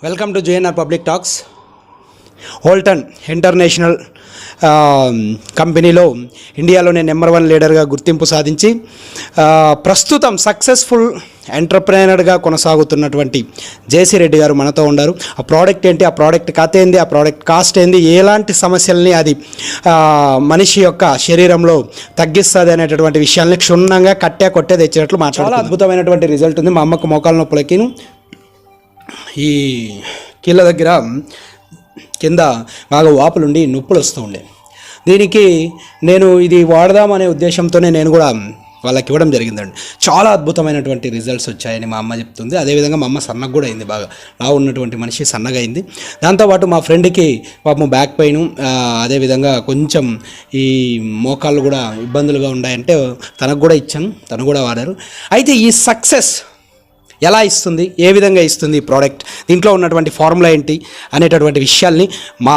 Welcome to JNR public talks. Holton international కంపెనీలో ఇండియాలోనే number 1 లీడర్గా గుర్తింపు సాధించి ప్రస్తుతం సక్సెస్ఫుల్ ఎంటర్ప్రెనర్గా కొనసాగుతున్నటువంటి జేసీ రెడ్డి గారు మనతో ఉన్నారు. ఆ ప్రోడక్ట్ ఏంటి, ఆ ప్రోడక్ట్ కథ ఏంది, ఆ ప్రోడక్ట్ కాస్ట్ ఏంది, ఎలాంటి సమస్యల్ని అది మనిషి యొక్క శరీరంలో తగ్గిస్తుంది అనేటటువంటి విషయాల్ని క్షుణ్ణంగా కొట్టే తెచ్చినట్లు చాలా అద్భుతమైనటువంటి రిజల్ట్ ఉంది. మా అమ్మకు మోకాల నొప్పులకి ఈ కీళ్ళ దగ్గర కింద బాగా వాపులుండి నొప్పులు వస్తూ ఉండే. దీనికి నేను ఇది వాడదామనే ఉద్దేశంతోనే నేను కూడా వాళ్ళకి ఇవ్వడం జరిగిందండి. చాలా అద్భుతమైనటువంటి రిజల్ట్స్ వచ్చాయని మా అమ్మ చెప్తుంది. అదేవిధంగా మా అమ్మ సన్నగా కూడా అయింది, బాగా లావు ఉన్నటువంటి మనిషి సన్నగా అయింది. దాంతోపాటు మా ఫ్రెండ్కి పాపం బ్యాక్ పెయిన్, అదేవిధంగా కొంచెం ఈ మోకాళ్ళు కూడా ఇబ్బందులుగా ఉన్నాయంటే తనకు కూడా ఇచ్చాను, తను కూడా వాడారు. అయితే ఈ సక్సెస్ ఎలా ఇస్తుంది, ఏ విధంగా ఇస్తుంది ఈ ప్రోడక్ట్, దీంట్లో ఉన్నటువంటి ఫార్ములా ఏంటి అనేటటువంటి విషయాల్ని మా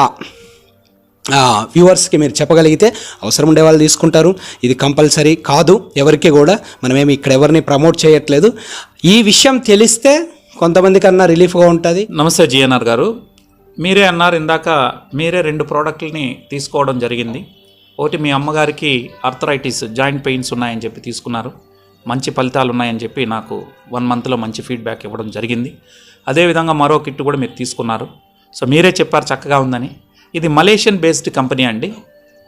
వ్యూవర్స్కి మీరు చెప్పగలిగితే అవసరం ఉండే వాళ్ళు తీసుకుంటారు. ఇది కంపల్సరీ కాదు ఎవరికి కూడా, మనమేమి ఇక్కడ ఎవరిని ప్రమోట్ చేయట్లేదు. ఈ విషయం తెలిస్తే కొంతమంది కన్నా రిలీఫ్గా ఉంటుంది. నమస్తే జిఎన్ఆర్ గారు, మీరే అన్నారు ఇందాక, మీరే 2 ప్రోడక్ట్లని తీసుకోవడం జరిగింది. ఒకటి మీ అమ్మగారికి ఆర్థరైటిస్ జాయింట్ పెయిన్స్ ఉన్నాయని చెప్పి తీసుకున్నారు, మంచి ఫలితాలు ఉన్నాయని చెప్పి నాకు 1 మంత్లో మంచి ఫీడ్బ్యాక్ ఇవ్వడం జరిగింది. అదేవిధంగా మరో కిట్ కూడా మీరు తీసుకున్నారు. సో మీరే చెప్పారు చక్కగా ఉందని. ఇది మలేషియన్ బేస్డ్ కంపెనీ అండి.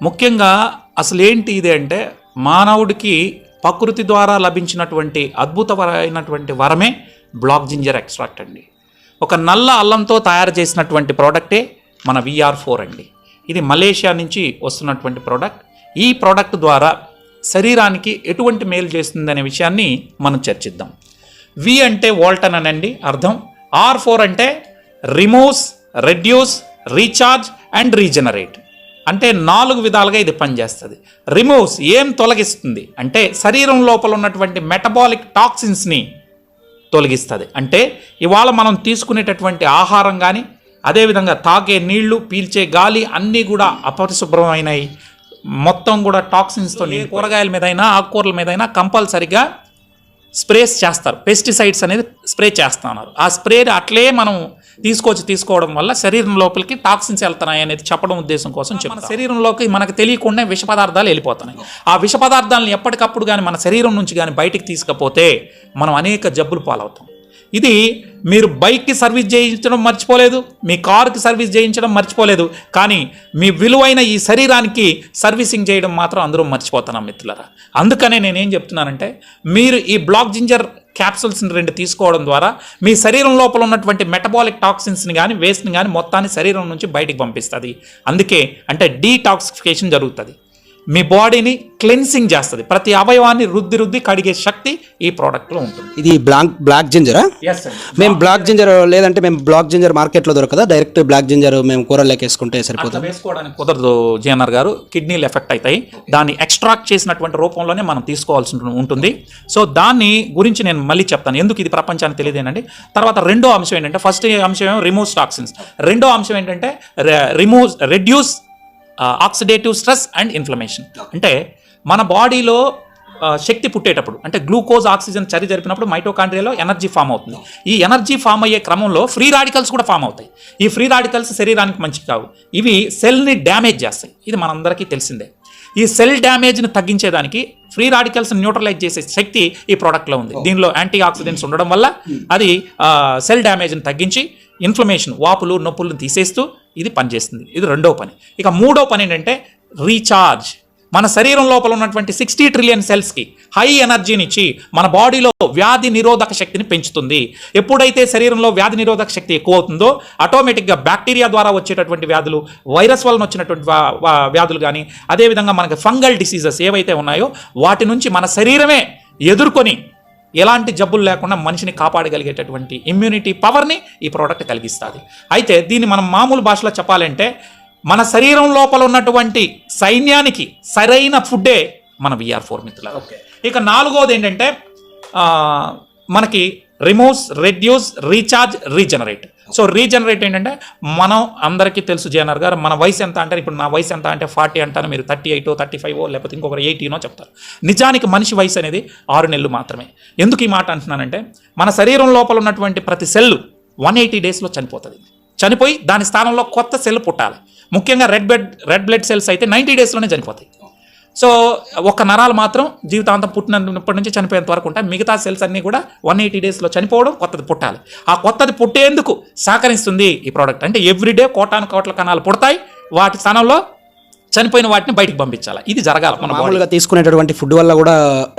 ముఖ్యంగా అసలు ఏంటి ఇది అంటే, మానవుడికి ప్రకృతి ద్వారా లభించినటువంటి అద్భుతమైనటువంటి వరమే బ్లాక్ జింజర్ ఎక్స్ట్రాక్ట్ అండి. ఒక నల్ల అల్లంతో తయారు చేసినటువంటి ప్రోడక్టే మన VR4 అండి. ఇది మలేషియా నుంచి వస్తున్నటువంటి ప్రోడక్ట్. ఈ ప్రోడక్ట్ ద్వారా శరీరానికి ఎటువంటి మేలు చేస్తుందనే విషయాన్ని మనం చర్చిద్దాం. వి అంటే వోల్టన్ అనండి అర్థం. R4 అంటే removes, reduce, recharge and regenerate. అంటే 4 విధాలుగా ఇది పనిచేస్తుంది. రిమూవ్స్ ఏం తొలగిస్తుంది అంటే శరీరం లోపల ఉన్నటువంటి మెటబాలిక్ టాక్సిన్స్ని తొలగిస్తుంది. అంటే ఇవాళ మనం తీసుకునేటటువంటి ఆహారం కానీ, అదేవిధంగా తాగే నీళ్లు, పీల్చే గాలి అన్నీ కూడా అపరిశుభ్రమైనవి, మొత్తం కూడా టాక్సిన్స్తో. కూరగాయల మీదైనా ఆకుకూరల మీదైనా కంపల్సరిగా స్ప్రేస్ చేస్తారు, పెస్టిసైడ్స్ అనేది స్ప్రే చేస్తున్నారు. ఆ స్ప్రే అట్లే మనం తీసుకోవడం వల్ల శరీరం లోపలికి టాక్సిన్స్ వెళ్తున్నాయి అనేది చెప్పడం ఉద్దేశం కోసం మన శరీరంలోకి మనకు తెలియకుండా విష పదార్థాలు వెళ్ళిపోతున్నాయి. ఆ విష పదార్థాలను ఎప్పటికప్పుడు కానీ మన శరీరం నుంచి కానీ బయటికి తీసుకపోతే మనం అనేక జబ్బులు పాలవుతాం. ఇది మీరు బైక్కి సర్వీస్ చేయించడం మర్చిపోలేదు, మీ కారుకి సర్వీస్ చేయించడం మర్చిపోలేదు, కానీ మీ విలువైన ఈ శరీరానికి సర్వీసింగ్ చేయడం మాత్రం అందరూ మర్చిపోతున్నాం మిత్రులారా. అందుకనే నేనేం చెప్తున్నానంటే, మీరు ఈ బ్లాక్ జింజర్ క్యాప్సూల్స్ని 2 తీసుకోవడం ద్వారా మీ శరీరం లోపల ఉన్నటువంటి మెటబాలిక్ టాక్సిన్స్ని కానీ, వేస్ట్ని కానీ మొత్తాన్ని శరీరం నుంచి బయటికి పంపిస్తుంది. అందుకే అంటే డీటాక్సిఫికేషన్ జరుగుతుంది, మీ బాడీని క్లెన్సింగ్ చేస్తుంది, ప్రతి అవయవాన్ని రుద్ది కడిగే శక్తి ఈ ప్రోడక్ట్లో ఉంటుంది. ఇది బ్లాక్ జింజరా? మేము బ్లాక్ జింజర్ లేదంటే మేము బ్లాక్ జింజర్ మార్కెట్లో దొరకదా? డైరెక్ట్ బ్లాక్ జింజర్ మేము కూరలోకి వేసుకుంటే సరిపోతుంది? వేసుకోవడానికి కుదరదు జిఎన్ఆర్ గారు, కిడ్నీలు ఎఫెక్ట్ అవుతాయి. దాన్ని ఎక్స్ట్రాక్ట్ చేసినటువంటి రూపంలోనే మనం తీసుకోవాల్సి ఉంటుంది. సో దాన్ని గురించి నేను మళ్ళీ చెప్తాను, ఎందుకు ఇది ప్రపంచానికి తెలియదేనండి. తర్వాత రెండో అంశం ఏంటంటే, ఫస్ట్ అంశం రిమూవ్స్ టాక్సిన్స్, రెండో అంశం ఏంటంటే reduce oxidative stress and inflammation. అంటే మన బాడీలో శక్తి పుట్టేటప్పుడు, అంటే గ్లూకోజ్ ఆక్సిజన్ చర్య జరిపినప్పుడు మైటోకాండ్రియాలో ఎనర్జీ ఫామ్ అవుతుంది. ఈ ఎనర్జీ ఫామ్ అయ్యే క్రమంలో ఫ్రీ రాడికల్స్ కూడా ఫామ్ అవుతాయి. ఈ ఫ్రీ రాడికల్స్ శరీరానికి మంచి కావు, ఇవి సెల్ని డ్యామేజ్ చేస్తాయి. ఇది మనందరికీ తెలిసిందే. ఈ సెల్ డ్యామేజ్ని తగ్గించేదానికి, ఫ్రీ రాడికల్స్ని న్యూట్రలైజ్ చేసే శక్తి ఈ ప్రోడక్ట్లో ఉంది. దీనిలో యాంటీ ఆక్సిడెంట్స్ ఉండడం వల్ల అది సెల్ డ్యామేజ్ని తగ్గించి ఇన్ఫ్లమేషన్, వాపులు, నొప్పులను తీసేస్తూ ఇది పనిచేస్తుంది. ఇది రెండో పని. ఇక మూడో పని ఏంటంటే రీఛార్జ్. మన శరీరం లోపల ఉన్నటువంటి 60 ట్రిలియన్ సెల్స్కి హై ఎనర్జీని ఇచ్చి మన బాడీలో వ్యాధి నిరోధక శక్తిని పెంచుతుంది. ఎప్పుడైతే శరీరంలో వ్యాధి నిరోధక శక్తి ఎక్కువ అవుతుందో ఆటోమేటిక్గా బ్యాక్టీరియా ద్వారా వచ్చేటటువంటి వ్యాధులు, వైరస్ వలన వచ్చినటువంటి వ్యాధులు కానీ, అదేవిధంగా మనకి ఫంగల్ డిసీజెస్ ఏవైతే ఉన్నాయో వాటి నుంచి మన శరీరమే ఎదుర్కొని ఎలాంటి జబ్బులు లేకుండా మనిషిని కాపాడగలిగేటటువంటి ఇమ్యూనిటీ పవర్ని ఈ ప్రోడక్ట్ కలిగిస్తుంది. అయితే దీన్ని మనం మామూలు భాషలో చెప్పాలంటే, మన శరీరం లోపల ఉన్నటువంటి సైన్యానికి సరైన ఫుడ్డే మన VR4 మిత్రులు. ఇక 4వది ఏంటంటే, మనకి removes, reduce, recharge, regenerate. So regenerate ఏంటంటే, మనం అందరికీ తెలుసు జిఎన్ఆర్ గారు, మన వయసు ఎంత అంటే, ఇప్పుడు నా వయసు ఎంత అంటే 40 అంటాను, మీరు 38, 35 లేకపోతే ఇంకొకరు 18 చెప్తారు. నిజానికి మనిషి వయసు అనేది 6 నెలలు మాత్రమే. ఎందుకు ఈ మాట అంటున్నానంటే, మన శరీరం లోపల ఉన్నటువంటి ప్రతి సెల్లు 180 డేస్లో చనిపోతుంది. చనిపోయి దాని స్థానంలో కొత్త సెల్ పుట్టాలి. ముఖ్యంగా రెడ్ బ్లడ్ సెల్స్ అయితే 90 డేస్లోనే చనిపోతాయి. సో ఒక నరాలు మాత్రం జీవితాంతం పుట్టినప్పటి నుంచి చనిపోయేంత వరకు ఉంటాయి. మిగతా సెల్స్ అన్నీ కూడా 180 డేస్లో చనిపోవడం, కొత్తది పుట్టాలి. ఆ కొత్తది పుట్టేందుకు సహకరిస్తుంది ఈ ప్రోడక్ట్. అంటే ఎవ్రీడే కోటాను కోట్ల కణాలు పుడతాయి, వాటి స్థానంలో చనిపోయిన వాటిని బయటికి పంపించాలి. ఇది జరగాలి. మన మామూలుగా తీసుకునేటటువంటి ఫుడ్ వల్ల కూడా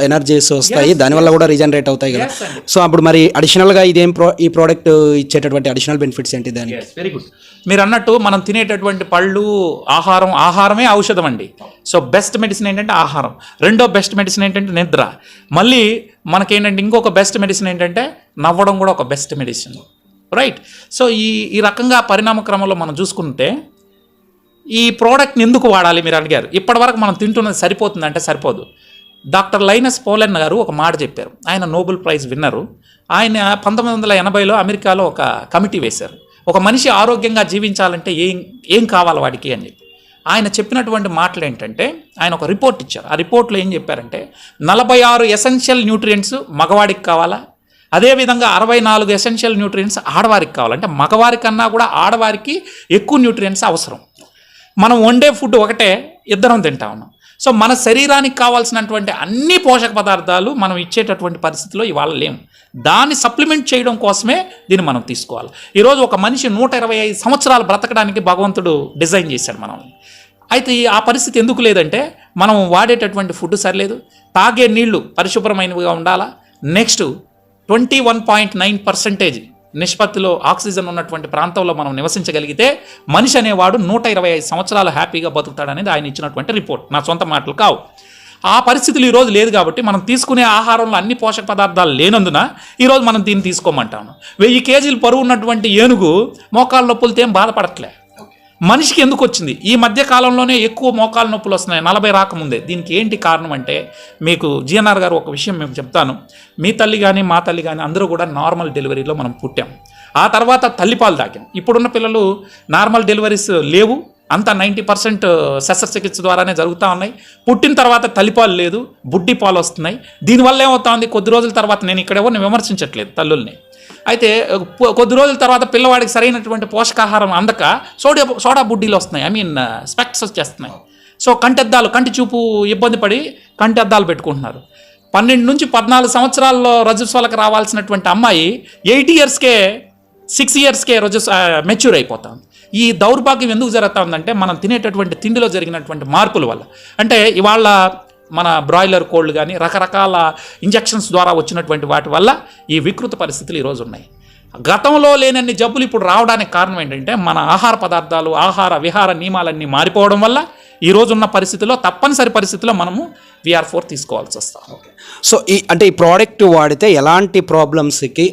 ఎనర్జీస్ వస్తాయి, దానివల్ల కూడా రీజనరేట్ అవుతాయి కదా. సో అప్పుడు మరి అడిషనల్గా ఇదేం ఈ ప్రోడక్ట్ ఇచ్చేటటువంటి అడిషనల్ బెనిఫిట్స్ ఏంటి దానికి? Very good. మీరు అన్నట్టు మనం తినేటటువంటి పళ్ళు, ఆహారమే ఔషధం అండి. సో బెస్ట్ మెడిసిన్ ఏంటంటే ఆహారం. రెండో బెస్ట్ మెడిసిన్ ఏంటంటే నిద్ర. మళ్ళీ మనకేంటంటే ఇంకొక బెస్ట్ మెడిసిన్ ఏంటంటే నవ్వడం కూడా ఒక బెస్ట్ మెడిసిన్, రైట్? సో ఈ రకంగా పరిణామ క్రమంలో మనం చూసుకుంటే ఈ ప్రోడక్ట్ని ఎందుకు వాడాలి మీరు అడిగారు. ఇప్పటివరకు మనం తింటున్నది సరిపోతుందంటే సరిపోదు. డాక్టర్ లైనస్ పోలెన్ గారు ఒక మాట చెప్పారు. ఆయన నోబెల్ ప్రైజ్ విన్నరు. ఆయన 1980లో అమెరికాలో ఒక కమిటీ వేశారు. ఒక మనిషి ఆరోగ్యంగా జీవించాలంటే ఏం కావాలి వాడికి అని చెప్పి. ఆయన చెప్పినటువంటి మాటలు ఏంటంటే, ఆయన ఒక రిపోర్ట్ ఇచ్చారు. ఆ రిపోర్ట్లో ఏం చెప్పారంటే 46 ఎసెన్షియల్ న్యూట్రియంట్స్ మగవాడికి కావాలా, అదేవిధంగా 64 ఎసెన్షియల్ న్యూట్రియంట్స్ ఆడవారికి కావాలంటే మగవారి కన్నా కూడా ఆడవారికి ఎక్కువ న్యూట్రియంట్స్ అవసరం. మనం వండే ఫుడ్ ఒకటే, ఇద్దరం తింటా ఉన్నాం. సో మన శరీరానికి కావాల్సినటువంటి అన్ని పోషక పదార్థాలు మనం ఇచ్చేటటువంటి పరిస్థితిలో ఇవాళ లేము. దాన్ని సప్లిమెంట్ చేయడం కోసమే దీన్ని మనం తీసుకోవాలి. ఈరోజు ఒక మనిషి 125 సంవత్సరాలు బ్రతకడానికి భగవంతుడు డిజైన్ చేశాడు మనల్ని. అయితే ఆ పరిస్థితి ఎందుకు లేదంటే మనం వాడేటటువంటి ఫుడ్ సరిలేదు, తాగే నీళ్లు పరిశుభ్రమైనవిగా ఉండాలా. నెక్స్ట్ 21.9% నిష్పత్తిలో ఆక్సిజన్ ఉన్నటువంటి ప్రాంతంలో మనం నివసించగలిగితే మనిషి అనేవాడు 125 సంవత్సరాలు హ్యాపీగా బతుకుతాడనేది ఆయన ఇచ్చినటువంటి రిపోర్ట్, నా సొంత మాటలు కావు. ఆ పరిస్థితులు ఈరోజు లేదు కాబట్టి మనం తీసుకునే ఆహారంలో అన్ని పోషక పదార్థాలు లేనందున ఈరోజు మనం దీన్ని తీసుకోమంటాము. 1000 కేజీలు బరువు ఉన్నటువంటి ఏనుగు మోకాళ్ళ నొప్పులతో ఏం బాధపడట్లే. మనిషికి ఎందుకు వచ్చింది? ఈ మధ్య కాలంలోనే ఎక్కువ మోకాలు నొప్పులు వస్తున్నాయి, 40 రాకముందే. దీనికి ఏంటి కారణం అంటే, మీకు జిఎన్ఆర్ గారు ఒక విషయం మేము చెప్తాను. మీ తల్లి కానీ మా తల్లి కానీ అందరూ కూడా నార్మల్ డెలివరీలో మనం పుట్టాం. ఆ తర్వాత తల్లిపాలు తాగాం. ఇప్పుడున్న పిల్లలు నార్మల్ డెలివరీస్ లేవు, అంతా 90% శస్త్రచికిత్స ద్వారానే జరుగుతూ ఉన్నాయి. పుట్టిన తర్వాత తల్లిపాలు లేదు, బుడ్డి పాలు వస్తున్నాయి. దీనివల్ల ఏమవుతా ఉంది, కొద్ది రోజుల తర్వాత, నేను ఇక్కడ ఎవరిని విమర్శించట్లేదు తల్లుల్ని, అయితే కొద్ది రోజుల తర్వాత పిల్లవాడికి సరైనటువంటి పోషకాహారం అందక సోడా బుడ్డీలు వస్తున్నాయి, స్పెక్ట్స్ వచ్చేస్తున్నాయి. సో కంటి చూపు ఇబ్బంది పడి కంటి అద్దాలు పెట్టుకుంటున్నారు. 12 నుంచి 14 సంవత్సరాల్లో రజస్వాలకు రావాల్సినటువంటి అమ్మాయి 8 ఇయర్స్కే 6 ఇయర్స్కే మెచ్యూర్ అయిపోతుంది. ఈ దౌర్భాగ్యం ఎందుకు జరుగుతూ ఉందంటే మనం తినేటటువంటి తిండిలో జరిగినటువంటి మార్పుల వల్ల. అంటే ఇవాళ మన బ్రాయిలర్ కోళ్ళు కానీ రకరకాల ఇంజెక్షన్స్ ద్వారా వచ్చినటువంటి వాటి వల్ల ఈ వికృత పరిస్థితులు ఈరోజు ఉన్నాయి. గతంలో లేనన్ని జబ్బులు ఇప్పుడు రావడానికి కారణం ఏంటంటే మన ఆహార పదార్థాలు, ఆహార విహార నియమాలన్నీ మారిపోవడం వల్ల ఈ రోజున్న పరిస్థితుల్లో, తప్పనిసరి పరిస్థితుల్లో మనము VR4 తీసుకోవాల్సి వస్తాం. సో ఈ ప్రోడక్ట్ వాడితే ఎలాంటి ప్రాబ్లమ్స్కి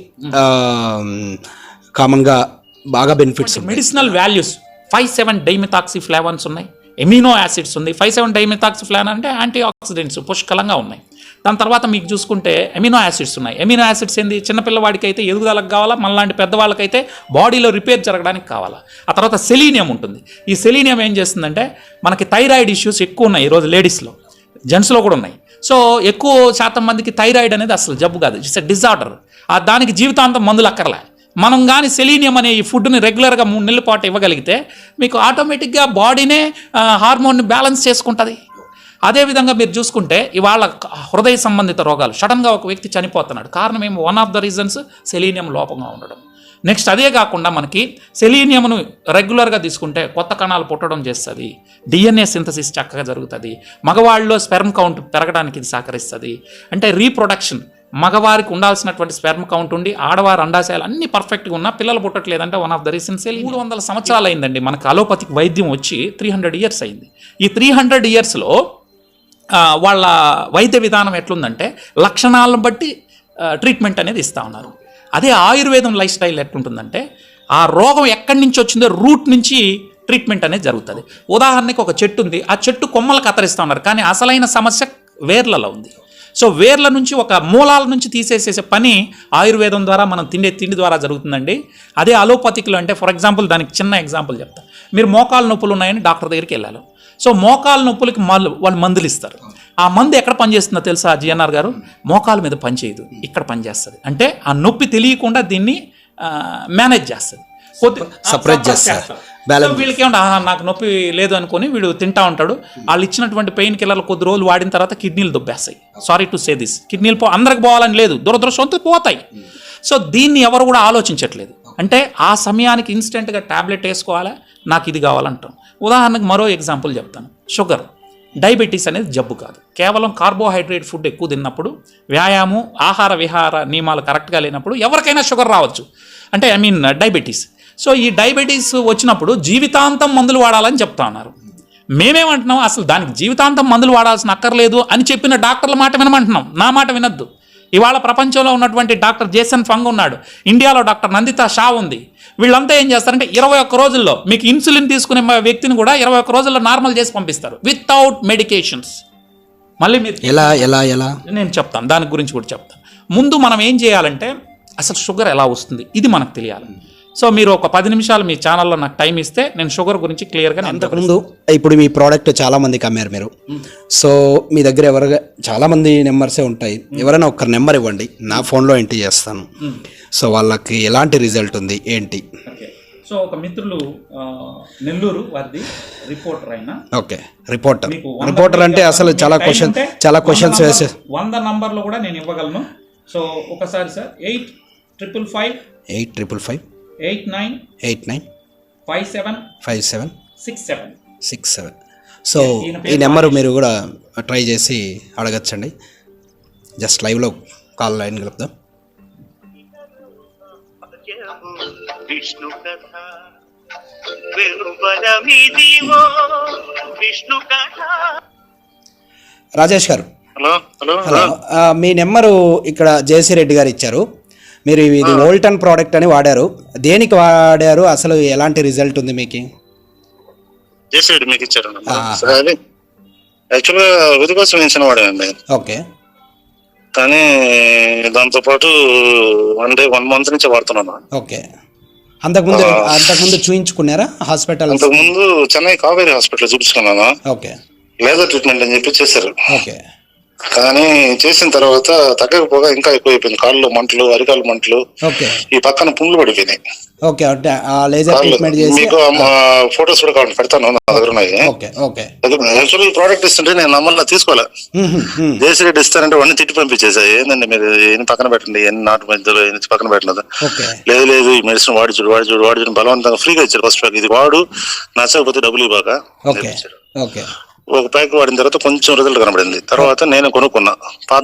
కామన్గా బాగా బెనిఫిట్స్? మెడిసినల్ వాల్యూస్ 5,7 డైమెథాక్సిఫ్లావాన్స్ ఉన్నాయి, ఎమినో యాసిడ్స్ ఉంది. 5,7 డైమెథాక్సిఫ్లావాన్ అంటే యాంటీ ఆక్సిడెంట్స్ పుష్కలంగా ఉన్నాయి. దాని తర్వాత మీకు చూసుకుంటే ఎమినో యాసిడ్స్ ఉన్నాయి. ఎమినో యాసిడ్స్ ఏంది, చిన్నపిల్లవాడికి అయితే ఎదుగుదలకు కావాలా, మనలాంటి పెద్దవాళ్ళకైతే బాడీలో రిపేర్ జరగడానికి కావాలా. ఆ తర్వాత సెలీనియం ఉంటుంది. ఈ సెలీనియం ఏం చేస్తుందంటే, మనకి థైరాయిడ్ ఇష్యూస్ ఎక్కువ ఉన్నాయి ఈరోజు లేడీస్లో, జెంట్స్లో కూడా ఉన్నాయి. సో ఎక్కువ శాతం మందికి థైరాయిడ్ అనేది అసలు జబ్బు కాదు, ఇట్స్ ఎ డిజార్డర్. దానికి జీవితాంతం మందులు అక్కర్లే. మనం కానీ సెలీనియం అనే ఈ ఫుడ్ని రెగ్యులర్గా 3 నెలల పాటు ఇవ్వగలిగితే మీకు ఆటోమేటిక్గా బాడీనే హార్మోన్ని బ్యాలెన్స్ చేసుకుంటుంది. అదేవిధంగా మీరు చూసుకుంటే ఇవాళ హృదయ సంబంధిత రోగాలు, సడన్గా ఒక వ్యక్తి చనిపోతున్నాడు, కారణం ఏమో one of the reasons selenium లోపంగా ఉండడం. నెక్స్ట్ అదే కాకుండా మనకి సెలీనియంను రెగ్యులర్గా తీసుకుంటే కొత్త కణాలు పుట్టడం చేస్తుంది, DNA సింథసిస్ చక్కగా జరుగుతుంది, మగవాళ్ళలో స్పెర్మ్ కౌంట్ పెరగడానికి ఇది సహకరిస్తుంది. అంటే రీప్రొడక్షన్, మగవారికి ఉండాల్సినటువంటి స్పెర్మ్ కౌంట్ ఉండి ఆడవారి అండాశయాలు అన్ని పర్ఫెక్ట్గా ఉన్నా పిల్లలు పుట్టట్లేదంటే వన్ ఆఫ్ ద రీజన్స్. 300 సంవత్సరాలు అయిందండి మనకు అలోపతిక్ వైద్యం వచ్చి, 300 ఇయర్స్ అయింది. ఈ 300 ఇయర్స్లో వాళ్ళ వైద్య విధానం ఎట్లుందంటే లక్షణాలను బట్టి ట్రీట్మెంట్ అనేది ఇస్తూ ఉన్నారు. అదే ఆయుర్వేదం లైఫ్ స్టైల్ ఎట్లుంటుందంటే ఆ రోగం ఎక్కడి నుంచి వచ్చిందో రూట్ నుంచి ట్రీట్మెంట్ అనేది జరుగుతుంది. ఉదాహరణకి ఒక చెట్టు ఉంది, ఆ చెట్టు కొమ్మలు కత్తిరిస్తూ ఉన్నారు, కానీ అసలైన సమస్య వేర్లలో ఉంది. సో వేర్ల నుంచి ఒక మూలాల నుంచి తీసేసే పని ఆయుర్వేదం ద్వారా మనం తిండి ద్వారా జరుగుతుందండి. అదే అలోపతిక్లో అంటే ఫర్ ఎగ్జాంపుల్, దానికి చిన్న ఎగ్జాంపుల్ చెప్తా. మీరు మోకాలు నొప్పులు ఉన్నాయని డాక్టర్ దగ్గరికి వెళ్ళాలి. సో మోకాలు నొప్పులకి వాళ్ళు మందులు ఇస్తారు. ఆ మందు ఎక్కడ పనిచేస్తుందో తెలుసా జిఎన్ఆర్ గారు? మోకాల మీద పనిచేయదు, ఇక్కడ పనిచేస్తుంది. అంటే ఆ నొప్పి తెలియకుండా దీన్ని మేనేజ్ చేస్తుంది, Suppress చేస్తారు. Balance. వీళ్ళకి ఏమన్నా నాకు నొప్పి లేదు అనుకుని వీడు తింటా ఉంటాడు. వాళ్ళు ఇచ్చినటువంటి పెయిన్ కిల్లర్లు కొద్ది రోజులు వాడిన తర్వాత కిడ్నీలు దొబ్బేస్తాయి. సారీ టు సే దిస్, కిడ్నీలు అందరికి పోవాలని లేదు, దురదృష్టంతో పోతాయి. సో దీన్ని ఎవరు కూడా ఆలోచించట్లేదు. అంటే ఆ సమయానికి ఇన్స్టెంట్గా ట్యాబ్లెట్ వేసుకోవాలా, నాకు ఇది కావాలంటాం. ఉదాహరణకు మరో ఎగ్జాంపుల్ చెప్తాను. షుగర్, డయాబెటీస్ అనేది జబ్బు కాదు. కేవలం కార్బోహైడ్రేట్ ఫుడ్ ఎక్కువ తిన్నప్పుడు, వ్యాయామం, ఆహార విహార నియమాలు కరెక్ట్గా లేనప్పుడు ఎవరికైనా షుగర్ రావచ్చు. అంటే డయాబెటీస్. సో ఈ డయాబెటీస్ వచ్చినప్పుడు జీవితాంతం మందులు వాడాలని చెప్తా ఉన్నారు. మేమేమంటున్నాం, అసలు దానికి జీవితాంతం మందులు వాడాల్సిన అక్కర్లేదు అని చెప్పిన డాక్టర్ల మాట వినమంటున్నాం. నా మాట వినొద్దు. ఇవాళ ప్రపంచంలో ఉన్నటువంటి డాక్టర్ జేసన్ ఫంగ్ ఉన్నాడు, ఇండియాలో డాక్టర్ నందితా షా ఉంది. వీళ్ళంతా ఏం చేస్తారంటే 21 రోజుల్లో మీకు ఇన్సులిన్ తీసుకునే వ్యక్తిని కూడా 21 రోజుల్లో నార్మల్ చేసి పంపిస్తారు వితౌట్ మెడికేషన్స్. మళ్ళీ మీరు ఎలా ఎలా ఎలా నేను చెప్తాను, దాని గురించి కూడా చెప్తాను. ముందు మనం ఏం చేయాలంటే అసలు షుగర్ ఎలా వస్తుంది ఇది మనకు తెలియాలి. సో మీరు ఒక 10 నిమిషాలు మీ ఛానల్లో నాకు టైం ఇస్తే నేను షుగర్ గురించి క్లియర్గా అంతకుముందు ఇప్పుడు మీ ప్రోడక్ట్ చాలా మందికి అమ్మారు మీరు. సో మీ దగ్గర చాలా మంది నెంబర్సే ఉంటాయి. ఎవరైనా ఒక్కరు నెంబర్ ఇవ్వండి, నా ఫోన్లో ఎంట్రీ చేస్తాను. సో వాళ్ళకి ఎలాంటి రిజల్ట్ ఉంది ఏంటి? సో ఒక మిత్రులు నెల్లూరు వారిది రిపోర్టర్ అయినా. ఓకే, రిపోర్టర్ అంటే అసలు చాలా క్వశ్చన్స్ వేసే 100 నంబర్లు కూడా నేను ఇవ్వగలను. సో ఒకసారి సార్ 855 89 57 67. సో ఈ నెంబరు మీరు కూడా ట్రై చేసి అడగచ్చండి. జస్ట్ లైవ్లో కాల్ లైన్ కలుపుదాం. రాజేష్ గారు, హలో. మీ నెంబరు ఇక్కడ జేసీ రెడ్డి గారు ఇచ్చారు. మీరు ఇది వోల్టన్ ప్రోడక్ట్ అని వాడారు. దేనికి వాడారు, అసలు ఎలాంటి రిజల్ట్ ఉంది మీకు? జేసీ రెడ్డి మీకు ఇచ్చారు. యాక్చువల్గా వృద్ధి కోసం నేను వాడానండి. ఓకే. కానీ దాంతోపాటు 1 month నుంచి వాడుతున్నాను. ఓకే. అంతకుముందు చూయించుకున్నారా హాస్పిటల్? అంతకుముందు చెన్నై కావేరీ హాస్పిటల్ చూపించుకున్నాను. ఓకే. లేజర్ ట్రీట్మెంట్ అని చెప్పి చేశారు. ఓకే. కానీ చేసిన తర్వాత తగ్గకపోగా ఇంకా ఎక్కువైపోయింది. కాళ్ళు మంటలు, అరికాళ్ళు మంటలు, ఈ పక్కన పుండ్లు పడిపోయినాయి. ఓకే. అంటే ఆ లేజర్ ట్రీట్మెంట్ చేసి మీకు ఫోటోస్ కూడా కావాలి పెడతాను, నా దగ్గర ఉన్నాయి. యాక్చువల్లీ ఈ ప్రోడక్ట్ ఇస్తుంటే నేను నమ్మల్లా తీసుకోలే. జేసీ రెడ్డి ఇస్తారంటే వాడిని తిట్టి పంపించేసాయి. ఏంటంటే మీరు ఎన్ని పక్కన పెట్టండి, ఎన్ని నాటు మధ్యలో ఎన్ని పక్కన పెట్టలేదు. లేదు ఈ మెడిసిన్ వాడి చూడు బలవంతంగా ఫ్రీగా ఇచ్చారు. ఫస్ట్ ప్యాక్ ఇది వాడు, నచ్చకపోతే డబ్బులు ఇవ్వక ఒక ప్యాక్ వాడిన తర్వాత కొంచెం రిజల్ట్ కనబడింది. తర్వాత నేను కొనుక్కున్నా,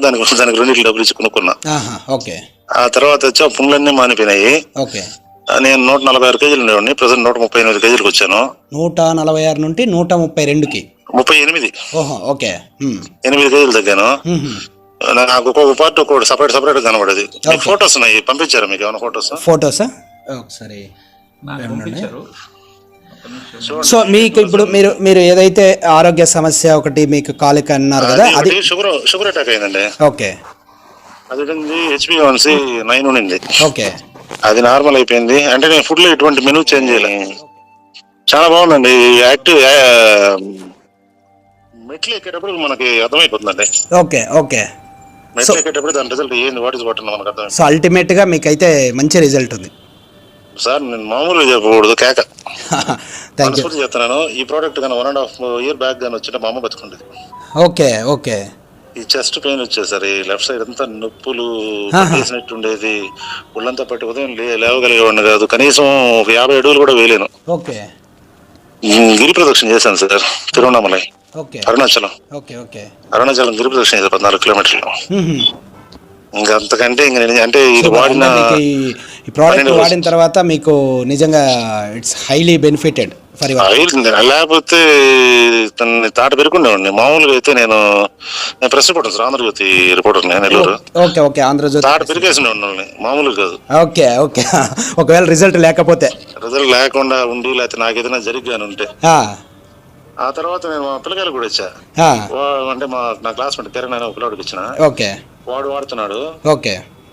దానికి 2 డబ్బులు ఇచ్చి కొనుక్కున్నా. ఆ తర్వాత వచ్చి ఆ పుండ్లన్నీ మానిపోయినాయి. నేను 146 కేజీలు ఉండేవాడిని, ప్రజెంట్ 138 కేజీలకు వచ్చాను. 146 నుండి 132కి 38. 8 కేజీలు తగ్గాను. నాకు ఒక్కొక్క పార్ట్ ఒక్కొక్కటి సపరేట్ కనబడేది. ఫోటోస్ ఉన్నాయి, పంపించారా మీకు ఏమైనా ఫోటోసా? ఒకసారి. సో మీకు ఇప్పుడు మీరు ఏదైతే ఆరోగ్య సమస్య ఒకటి మీకు కాలిక అన్నారు కదా, అది షుగర్ అటాక్ అయిందండి. ఓకే. అది HbA1c 9 ఉండింది. ఓకే. అది నార్మల్ అయిపోయింది. అంటే నేను ఫుడ్ లో ఎటువంటి మెనూ చేంజ్ చేయలేదు. చాలా బాగుందండి. యాక్టివ్ మెట్లు ఎక్కేటప్పుడు మనకి అర్థమైపోతుందండి. ఓకే. మెట్లు ఎక్కేటప్పుడు దాని రిజల్ట్ ఏంది, వాట్ ఇస్ వాట్ మనకు అర్థం. సో అల్టిమేట్ గా మీకైతే మంచి రిజల్ట్ ఉంది సార్. నేను మామూలుగా చెప్పకూడదు, కేక మనస్ఫూర్తి చెప్తున్నాను. ఈ ప్రోడక్ట్ కానీ 1.5 year బ్యాక్ గానీ వచ్చిన మా అమ్మ బతుకుండేది. ఓకే. ఈ చెస్ట్ పెయిన్ వచ్చేసరి ఈ లెఫ్ట్ సైడ్ అంతా నొప్పులు వేసినట్టు ఉండేది. ఒళ్ళంతా పట్టి ఉదయం లేవగలిగేవాడిని కాదు. కనీసం ఒక 50 అడుగులు కూడా వేయలేను. గిరి ప్రదక్షిణ చేశాను సార్, తిరువణామలై, అరుణాచలం గిరి ప్రదక్షిణ చేశాను 14 కిలోమీటర్లు. ఇంకా అంతకంటే అంటే ఇది వాడిన తర్వాత మీకు నిజంగా ఇట్స్ హైలీ బెనిఫిటెడ్. లేకపోతే తాట పెరుగుండేవాడిని. మామూలుగా అయితే నేను press reporter sir, Andhrajyothy reporter Nellore. Andhrajyothy తాట పెరిగేసిన ఉండాలి, మామూలుగా కాదు. ఓకే. ఒకవేళ రిజల్ట్ లేకుండా ఉండి, లేకపోతే నాకు ఏదైనా జరిగాను ఉంటే. ఆ తర్వాత నేను మా పిల్లకాయలు కూడా ఇచ్చా. అంటే నా క్లాస్మేట్ కిరణ్ అనే ఒక పిల్లడికి ఇచ్చిన. వాడు వాడుతున్నాడు.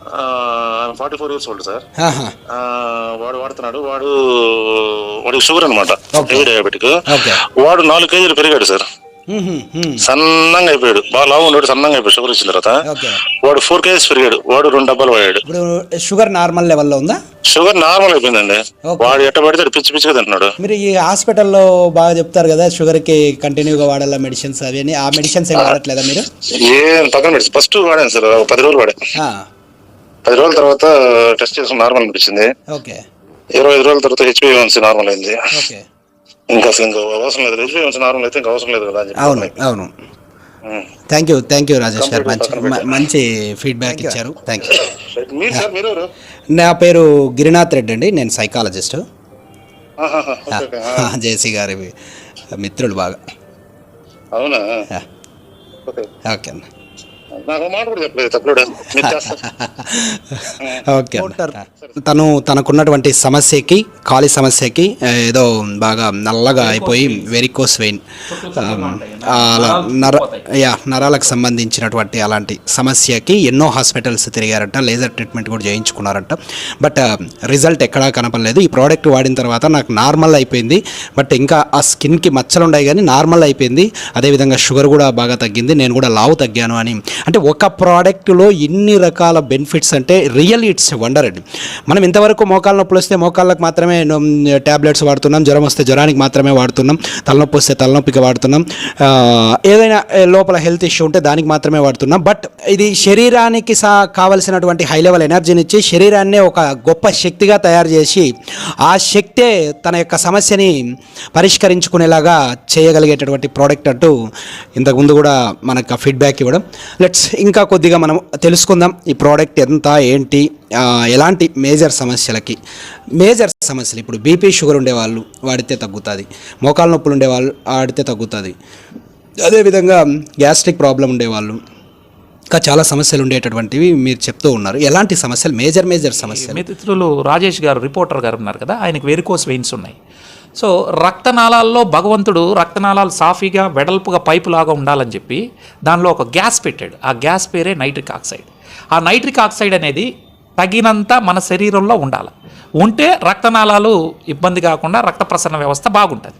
44 years old సార్. వాడు వాడుతున్నాడు. వాడికి షుగర్ అనమాట, హెవీ డయాబెటిక్. వాడు 4 కేజీలు పెరిగాడు సార్. సన్నంగా అయిపోయాడు, బాగా లావు ఉండేవాడు, సన్నంగా అయిపోయాడు షుగర్ ఇచ్చిన తర్వాత. ఓకే. వాడు 4 kgs పెరిగాడు, వాడు 2 డబ్బాలు వాడాడు. ఇప్పుడు షుగర్ నార్మల్ లెవెల్లో ఉందా? షుగర్ నార్మల్ అయిపోయిందండి. వాడు ఎట్ట పడితే పిచ్చి పిచ్చిగా తింటున్నాడు. మీరు ఈ హాస్పిటల్లో బాగా చెప్తారు కదా షుగర్కి కంటిన్యూగా వాడాలా మెడిసిన్స్ అవి అని, ఆ మెడిసిన్స్ ఏం వాడట్లేదా మీరు? ఏం పక్కన పెట్టి ఫస్ట్ వాడాను సార్, 10 రోజులు వాడాను. 10 రోజుల తర్వాత టెస్ట్ చేసుకుని నార్మల్ అనిపించింది. ఓకే. 25 రోజుల తర్వాత HbA1c నార్మల్ అయింది. ఓకే. ఇంకా అసలు ఇంకా అవసరం లేదు, HbA1c నార్మల్ అయితే ఇంకా అవసరం లేదు కదా అని చెప్పి. అవును. థ్యాంక్ యూ రాజేష్ గారు, మంచి ఫీడ్బ్యాక్ ఇచ్చారు. Thank you. మీరు సార్ మీరు? నా పేరు గిరినాథ్ రెడ్డి అండి, నేను సైకాలజిస్ట్. జేసీ గారి మిత్రులు బాగా. అవునా? ఓకే అన్న. నాకు మాట కూడా చెప్పలేదు తప్పుడు. ఓకే. తనకున్నటువంటి సమస్యకి, కాలి సమస్యకి ఏదో బాగా నల్లగా అయిపోయి వెరికోస్ వెయిన్, నరాలకు సంబంధించినటువంటి అలాంటి సమస్యకి ఎన్నో హాస్పిటల్స్ తిరిగారంట, లేజర్ ట్రీట్మెంట్ కూడా చేయించుకున్నారంట. బట్ రిజల్ట్ ఎక్కడా కనపడలేదు. ఈ ప్రోడక్ట్ వాడిన తర్వాత నాకు నార్మల్ అయిపోయింది, బట్ ఇంకా ఆ స్కిన్కి మచ్చలు ఉన్నాయి కానీ నార్మల్ అయిపోయింది. అదేవిధంగా షుగర్ కూడా బాగా తగ్గింది, నేను కూడా లావు తగ్గాను అని. అంటే ఒక ప్రోడక్ట్లో ఇన్ని రకాల బెనిఫిట్స్ అంటే రియల్ ఇట్స్ వండర్ అండి. మనం ఇంతవరకు మోకాళ్ళ నొప్పులు వస్తే మోకాళ్ళకు మాత్రమే ట్యాబ్లెట్స్ వాడుతున్నాం, జ్వరం వస్తే జ్వరానికి మాత్రమే వాడుతున్నాం, తలనొప్పి వస్తే తలనొప్పికి వాడుతున్నాం, ఏదైనా లోపల హెల్త్ ఇష్యూ ఉంటే దానికి మాత్రమే వాడుతున్నాం. బట్ ఇది శరీరానికి కావలసినటువంటి హై లెవెల్ ఎనర్జీని ఇచ్చి శరీరాన్నే ఒక గొప్ప శక్తిగా తయారు చేసి ఆ శక్తే తన యొక్క సమస్యని పరిష్కరించుకునేలాగా చేయగలిగేటటువంటి ప్రోడక్ట్ అంటూ ఇంతకుముందు కూడా మనకు ఫీడ్బ్యాక్ ఇవ్వడం. లెట్స్ ఇంకా కొద్దిగా మనం తెలుసుకుందాం ఈ ప్రోడక్ట్ ఎంత ఏంటి, ఎలాంటి మేజర్ సమస్యలు ఇప్పుడు బీపీ షుగర్ ఉండేవాళ్ళు వాడితే తగ్గుతుంది, మోకాళ్ళ నొప్పులు ఉండేవాళ్ళు వాడితే తగ్గుతుంది, అదేవిధంగా గ్యాస్ట్రిక్ ప్రాబ్లం ఉండేవాళ్ళు, ఇంకా చాలా సమస్యలు ఉండేటటువంటివి మీరు చెప్తూ ఉన్నారు. ఎలాంటి సమస్యలు, మేజర్ సమస్యలు? మిత్రులు రాజేష్ గారు, రిపోర్టర్ గారు ఉన్నారు కదా, ఆయనకు వెరికోస్ వెయిన్స్ ఉన్నాయి. సో రక్తనాళాల్లో భగవంతుడు రక్తనాళాలు సాఫీగా వెడల్పుగా పైపులాగా ఉండాలని చెప్పి దానిలో ఒక గ్యాస్ పెట్టాడు. ఆ గ్యాస్ పేరే నైట్రిక్ ఆక్సైడ్. ఆ నైట్రిక్ ఆక్సైడ్ అనేది తగినంత మన శరీరంలో ఉండాలి. ఉంటే రక్తనాళాలు ఇబ్బంది కాకుండా రక్త ప్రసరణ వ్యవస్థ బాగుంటుంది.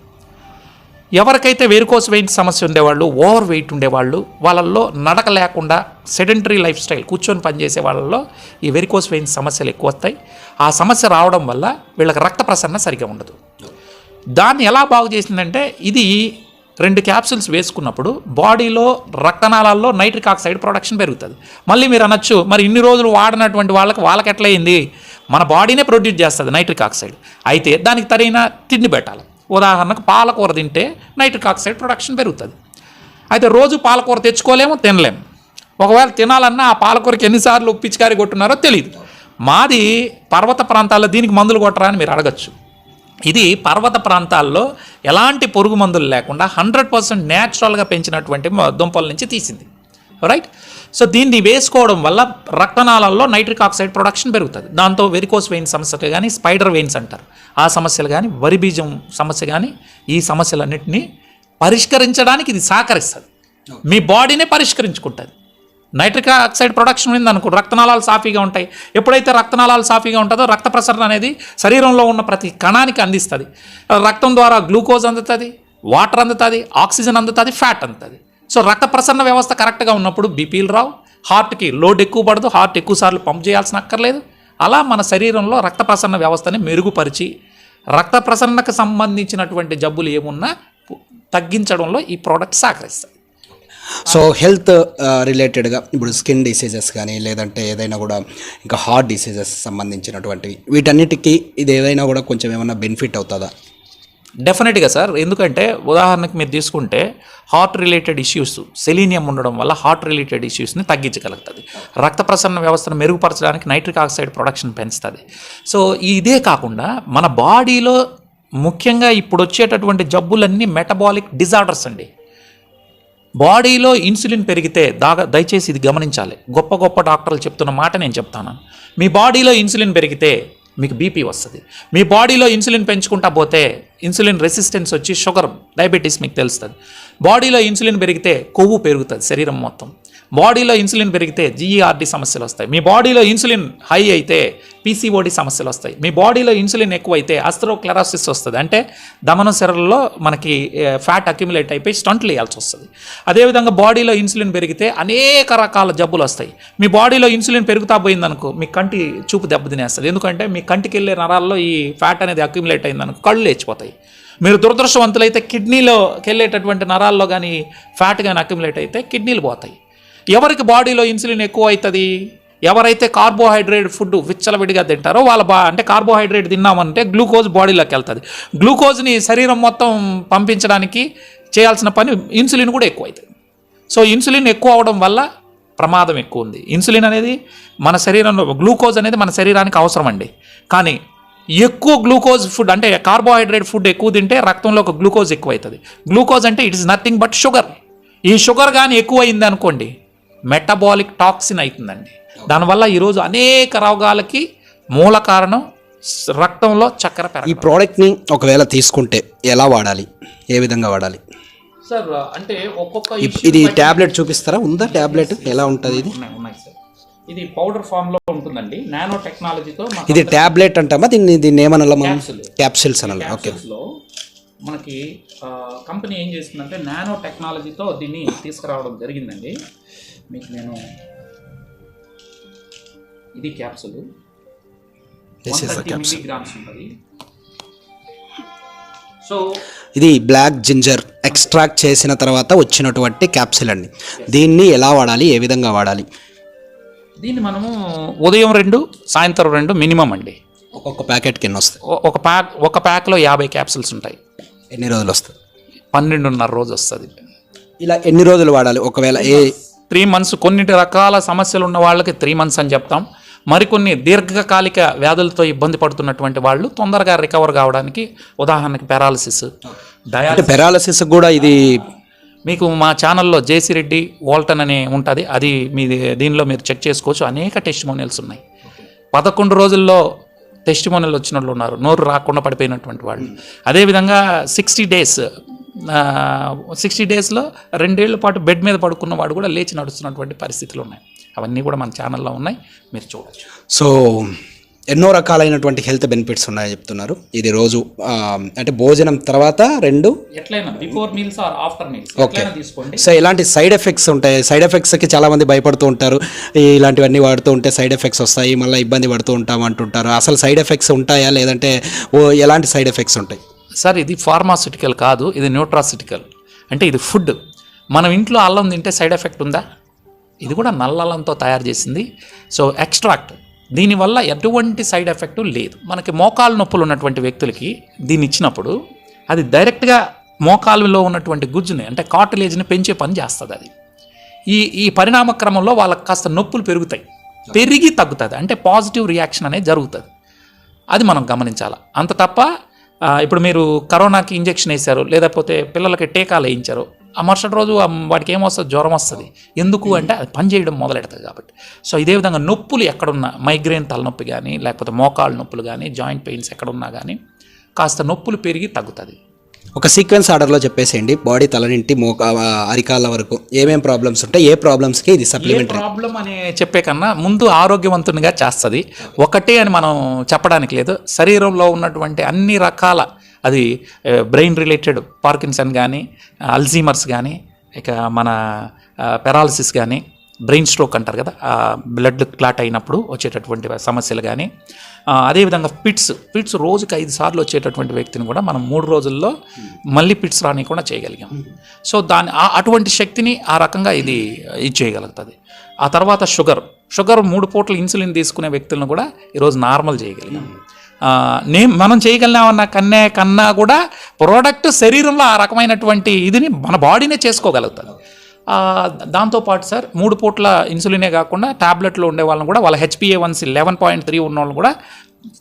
ఎవరికైతే వెరికోస్ వెయిన్ సమస్య ఉండేవాళ్ళు, ఓవర్ వెయిట్ ఉండేవాళ్ళు, వాళ్ళల్లో నడక లేకుండా సెడెంటరీ లైఫ్ స్టైల్, కూర్చొని పనిచేసే వాళ్ళల్లో ఈ వెరికోస్ వెయిన్ సమస్యలు ఎక్కువ వస్తాయి. ఆ సమస్య రావడం వల్ల వీళ్ళకి రక్త ప్రసరణ సరిగా ఉండదు. దాన్ని ఎలా బాగు చేసిందంటే, ఇది 2 క్యాప్సూల్స్ వేసుకున్నప్పుడు బాడీలో రక్తనాళాల్లో నైట్రిక్ ఆక్సైడ్ ప్రొడక్షన్ పెరుగుతుంది. మళ్ళీ మీరు అనొచ్చు, మరి ఇన్ని రోజులు వాడినటువంటి వాళ్ళకి ఎట్లా అయింది? మన బాడీనే ప్రొడ్యూస్ చేస్తుంది నైట్రిక్ ఆక్సైడ్. అయితే దానికి తగిన తిండి పెట్టాలి. ఉదాహరణకు పాలకూర తింటే నైట్రిక్ ఆక్సైడ్ ప్రొడక్షన్ పెరుగుతుంది. అయితే రోజు పాలకూర తెచ్చుకోలేము, తినలేము. ఒకవేళ తినాలన్నా ఆ పాలకూరకి ఎన్నిసార్లు పిచికారి కొట్టున్నారో తెలియదు. మాది పర్వత ప్రాంతాల్లో దీనికి మందులు కొట్టరా అని మీరు అడగచ్చు. ఇది పర్వత ప్రాంతాల్లో ఎలాంటి పురుగు మందులు లేకుండా 100% న్యాచురల్గా పెంచినటువంటి దుంపల నుంచి తీసింది. రైట్. సో దీన్ని వేసుకోవడం వల్ల రక్తనాళాల్లో నైట్రిక్ ఆక్సైడ్ ప్రొడక్షన్ పెరుగుతుంది. దాంతో వెరికోస్ వెయిన్ సమస్యలు కానీ, స్పైడర్ వెయిన్స్ అంటారు ఆ సమస్యలు కానీ, వరి బీజం సమస్య కానీ, ఈ సమస్యలన్నింటినీ పరిష్కరించడానికి ఇది సహకరిస్తుంది. మీ బాడీనే పరిష్కరించుకుంటుంది. నైట్రిక్ ఆక్సైడ్ ప్రొడక్షన్ ఉందనుకో, రక్తనాళాలు సాఫీగా ఉంటాయి. ఎప్పుడైతే రక్తనాళాలు సాఫీగా ఉంటుందో రక్త ప్రసరణ అనేది శరీరంలో ఉన్న ప్రతి కణానికి అందిస్తుంది. రక్తం ద్వారా గ్లూకోజ్ అందుతుంది, వాటర్ అందుతుంది, ఆక్సిజన్ అందుతుంది, ఫ్యాట్ అందుతుంది. సో రక్త ప్రసరణ వ్యవస్థ కరెక్ట్గా ఉన్నప్పుడు బీపీలు రావు, హార్ట్కి లోడ్ ఎక్కువ పడదు, హార్ట్ ఎక్కువ సార్లు పంప్ చేయాల్సిన అక్కర్లేదు. అలా మన శరీరంలో రక్త ప్రసరణ వ్యవస్థని మెరుగుపరిచి రక్త ప్రసరణకు సంబంధించినటువంటి జబ్బులు ఏమున్నా తగ్గించడంలో ఈ ప్రోడక్ట్ సహకరిస్తాయి. సో హెల్త్ రిలేటెడ్గా ఇప్పుడు స్కిన్ డిసీజెస్ కానీ, లేదంటే ఏదైనా కూడా ఇంకా హార్ట్ డిసీజెస్ సంబంధించినటువంటివి, వీటన్నిటికీ ఇది ఏదైనా కూడా కొంచెం ఏమైనా బెనిఫిట్ అవుతుందా? డెఫినెట్గా సార్. ఎందుకంటే ఉదాహరణకు మీరు తీసుకుంటే హార్ట్ రిలేటెడ్ ఇష్యూస్, సెలీనియం ఉండడం వల్ల హార్ట్ రిలేటెడ్ ఇష్యూస్ని తగ్గించగలుగుతుంది. రక్త ప్రసరణ వ్యవస్థను మెరుగుపరచడానికి నైట్రిక్ ఆక్సైడ్ ప్రొడక్షన్ పెంచుతుంది. సో ఇదే కాకుండా మన బాడీలో ముఖ్యంగా ఇప్పుడు వచ్చేటటువంటి జబ్బులన్నీ మెటబాలిక్ డిజార్డర్స్ అండి. బాడీలో ఇన్సులిన్ పెరిగితే దయచేసి ఇది గమనించాలి. గొప్ప గొప్ప డాక్టర్లు చెప్తున్న మాట నేను చెప్తాను. మీ బాడీలో ఇన్సులిన్ పెరిగితే మీకు బీపీ వస్తుంది. మీ బాడీలో ఇన్సులిన్ పెంచుకుంటా పోతే ఇన్సులిన్ రెసిస్టెన్స్ వచ్చి షుగర్, డయాబెటీస్ మీకు తెలుస్తుంది. బాడీలో ఇన్సులిన్ పెరిగితే కొవ్వు పెరుగుతుంది శరీరం మొత్తం. బాడీలో ఇన్సులిన్ పెరిగితే జీఈఆర్డీ సమస్యలు వస్తాయి. మీ బాడీలో ఇన్సులిన్ హై అయితే పీసీఓడి సమస్యలు వస్తాయి. మీ బాడీలో ఇన్సులిన్ ఎక్కువ అయితే అస్ట్రోక్లెరోసిస్ వస్తుంది. అంటే దమన సిరల్లో మనకి ఫ్యాట్ అక్యుములేట్ అయిపోయి స్టంట్లు వేయాల్సి వస్తుంది. అదేవిధంగా బాడీలో ఇన్సులిన్ పెరిగితే అనేక రకాల జబ్బులు వస్తాయి. మీ బాడీలో ఇన్సులిన్ పెరుగుతా పోయిందనుకో మీ కంటి చూపు దెబ్బతినేస్తుంది. ఎందుకంటే మీ కంటికి వెళ్ళే నరాల్లో ఈ ఫ్యాట్ అనేది అక్యుములేట్ అయిందనుకో కళ్ళు లేచిపోతాయి. మీరు దురదృష్టవంతులైతే కిడ్నీలోకి వెళ్ళేటటువంటి నరాల్లో కానీ ఫ్యాట్ కానీ అక్యుములేట్ అయితే కిడ్నీలు పోతాయి. ఎవరికి బాడీలో ఇన్సులిన్ ఎక్కువ అవుతుంది? ఎవరైతే కార్బోహైడ్రేట్ ఫుడ్ విచ్చలవిడిగా తింటారో వాళ్ళ అంటే కార్బోహైడ్రేట్ తిన్నామంటే గ్లూకోజ్ బాడీలోకి వెళ్తుంది. గ్లూకోజ్ని శరీరం మొత్తం పంపించడానికి చేయాల్సిన పని ఇన్సులిన్ కూడా ఎక్కువ అవుతుంది. సో ఇన్సులిన్ ఎక్కువ అవడం వల్ల ప్రమాదం ఎక్కువ ఉంది. ఇన్సులిన్ అనేది మన శరీరంలో, గ్లూకోజ్ అనేది మన శరీరానికి అవసరం అండి. కానీ ఎక్కువ గ్లూకోజ్ ఫుడ్ అంటే కార్బోహైడ్రేట్ ఫుడ్ ఎక్కువ తింటే రక్తంలో ఒక గ్లూకోజ్ ఎక్కువ అవుతుంది. గ్లూకోజ్ అంటే it is nothing but sugar. ఈ షుగర్ కానీ ఎక్కువ అయింది అనుకోండి మెటబాలిక్ టాక్సిన్ అవుతుందండి. దానివల్ల ఈరోజు అనేక రోగాలకి మూల కారణం రక్తంలో చక్కెర పెరగడం. ఈ ప్రోడక్ట్ని ఒకవేళ తీసుకుంటే ఎలా వాడాలి, ఏ విధంగా వాడాలి సార్? అంటే ఒక్కొక్క ఇది ట్యాబ్లెట్ చూపిస్తారా? ఉందా ట్యాబ్లెట్? ఎలా ఉంటుంది ఇది? ఉన్నాయి సార్. ఇది పౌడర్ ఫామ్ లో ఉంటుందండి. నానో టెక్నాలజీతో ఇది ట్యాబ్లెట్ అంటామా? దీన్ని ఏమనాల మనం? క్యాప్సిల్స్ అనాలి. ఓకే. మనకి కంపెనీ ఏం చేస్తుందంటే నానో టెక్నాలజీతో దీన్ని తీసుకురావడం జరిగిందండి. మీకు నేను ఇది క్యాప్సూల్ 130 మిల్లీగ్రామ్స్ ఉంటుంది. సో ఇది బ్లాక్ జింజర్ ఎక్స్ట్రాక్ట్ చేసిన తర్వాత వచ్చినటువంటి క్యాప్సిల్ అండి. దీన్ని ఎలా వాడాలి, ఏ విధంగా వాడాలి? దీన్ని మనము ఉదయం 2 సాయంత్రం 2 మినిమం అండి. ఒక్కొక్క ప్యాకెట్కి ఎన్ని వస్తాయి? ఒక ప్యాక్లో 50 క్యాప్సిల్స్ ఉంటాయి. ఎన్ని రోజులు వస్తుంది? 12.5 రోజు వస్తుంది. ఇలా ఎన్ని రోజులు వాడాలి? ఒకవేళ 3 months. కొన్ని రకాల సమస్యలు ఉన్న వాళ్ళకి 3 months అని చెప్తాం. మరికొన్ని దీర్ఘకాలిక వ్యాధులతో ఇబ్బంది పడుతున్నటువంటి వాళ్ళు తొందరగా రికవర్ కావడానికి, ఉదాహరణకి పెరాలసిస్, పెరాలసిస్ కూడా ఇది మీకు మా ఛానల్లో జేసీ రెడ్డి వాల్టన్ అనే ఉంటుంది. అది మీ దీనిలో మీరు చెక్ చేసుకోవచ్చు. అనేక టెస్టిమోనియల్స్ ఉన్నాయి. 11 రోజుల్లో టెస్టిమోనియల్ వచ్చిన వాళ్ళు ఉన్నారు, నోరు రాకుండా పడిపోయినటువంటి వాళ్ళు. అదేవిధంగా 60 డేస్లో 2 ఏళ్ల పాటు బెడ్ మీద పడుకున్న వాడు కూడా లేచి నడుస్తున్నటువంటి పరిస్థితులు ఉన్నాయి. అవన్నీ కూడా మన ఛానల్లో ఉన్నాయి, మీరు చూడవచ్చు. సో ఎన్నో రకాలైనటువంటి హెల్త్ బెనిఫిట్స్ ఉన్నాయని చెప్తున్నారు. ఇది రోజు అంటే భోజనం తర్వాత 2 ఎట్లయినా before meals or after meals ఎట్లయినా తీసుకోండి. సో ఎలాంటి సైడ్ ఎఫెక్ట్స్ ఉంటాయి? సైడ్ ఎఫెక్ట్స్కి చాలామంది భయపడుతూ ఉంటారు. ఇలాంటివన్నీ వాడుతూ ఉంటే సైడ్ ఎఫెక్ట్స్ వస్తాయి, మళ్ళీ ఇబ్బంది పడుతూ ఉంటాం అంటుంటారు. అసలు సైడ్ ఎఫెక్ట్స్ ఉంటాయా, లేదంటే ఎలాంటి సైడ్ ఎఫెక్ట్స్ ఉంటాయి? సార్, ఇది ఫార్మాస్యూటికల్ కాదు, ఇది న్యూట్రాసిటికల్. అంటే ఇది ఫుడ్. మనం ఇంట్లో అల్లం తింటే సైడ్ ఎఫెక్ట్ ఉందా? ఇది కూడా నల్ల అల్లంతో తయారు చేసింది. సో ఎక్స్ట్రాక్ట్, దీనివల్ల ఎటువంటి సైడ్ ఎఫెక్టు లేదు. మనకి మోకాలు నొప్పులు ఉన్నటువంటి వ్యక్తులకి దీన్ని ఇచ్చినప్పుడు అది డైరెక్ట్గా మోకాలులో ఉన్నటువంటి గుజ్జుని అంటే కార్టిలేజ్ని పెంచే పని చేస్తుంది. అది ఈ పరిణామ క్రమంలో వాళ్ళకి కాస్త నొప్పులు పెరిగి తగ్గుతుంది. అంటే పాజిటివ్ రియాక్షన్ అనేది జరుగుతుంది. అది మనం గమనించాలి. అంత తప్ప ఇప్పుడు మీరు కరోనాకి ఇంజెక్షన్ వేశారు, లేకపోతే పిల్లలకి టీకాలు వేయించారు, ఆ మరుసటి రోజు వాడికి ఏమొస్తుంది? జ్వరం వస్తుంది. ఎందుకు అంటే అది పని చేయడం మొదలెడుతుంది కాబట్టి. సో ఇదే విధంగా నొప్పులు ఎక్కడున్నా, మైగ్రేన్ తలనొప్పి కానీ, లేకపోతే మోకాళ్ళ నొప్పులు కానీ, జాయింట్ పెయిన్స్ ఎక్కడున్నా కానీ కాస్త నొప్పులు పెరిగి తగ్గుతుంది. ఒక సీక్వెన్స్ ఆర్డర్లో చెప్పేసేయండి. బాడీ తల నుండి అరికాళ్ళ వరకు ఏమేమి ప్రాబ్లమ్స్ ఉంటాయి, ఏ ప్రాబ్లమ్స్కి ఇది సప్లిమెంటరీ? ప్రాబ్లం అని చెప్పే కన్నా ముందు ఆరోగ్యవంతునిగా చేస్తుంది. ఒకటే అని మనం చెప్పడానికి లేదు. శరీరంలో ఉన్నటువంటి అన్ని రకాల, అది బ్రెయిన్ రిలేటెడ్ పార్కిన్సన్ కానీ, అల్జీమర్స్ కానీ, ఇక మన పెరాలసిస్ కానీ, బ్రెయిన్ స్ట్రోక్ అంటారు కదా, బ్లడ్ క్లాట్ అయినప్పుడు వచ్చేటటువంటి సమస్యలు కానీ, అదేవిధంగా పిట్స్ రోజుకి 5 సార్లు వచ్చేటటువంటి వ్యక్తిని కూడా మనం 3 రోజుల్లో మళ్ళీ పిట్స్ రానికుండా చేయగలిగాం. సో అటువంటి శక్తిని ఆ రకంగా ఇది చేయగలుగుతుంది. ఆ తర్వాత షుగర్ 3 పూటలు ఇన్సులిన్ తీసుకునే వ్యక్తులను కూడా ఈరోజు నార్మల్ చేయగలిగాం. మనం చేయగలిగినామన్న కన్నా కూడా ప్రోడక్ట్ శరీరంలో ఆ రకమైనటువంటి ఇదిని మన బాడీనే చేసుకోగలుగుతుంది. దాంతోపాటు సార్ 3 పూట్ల ఇన్సులినే కాకుండా ట్యాబ్లెట్లో ఉండే వాళ్ళని కూడా వాళ్ళ HbA1c 11.3 ఉన్న వాళ్ళని కూడా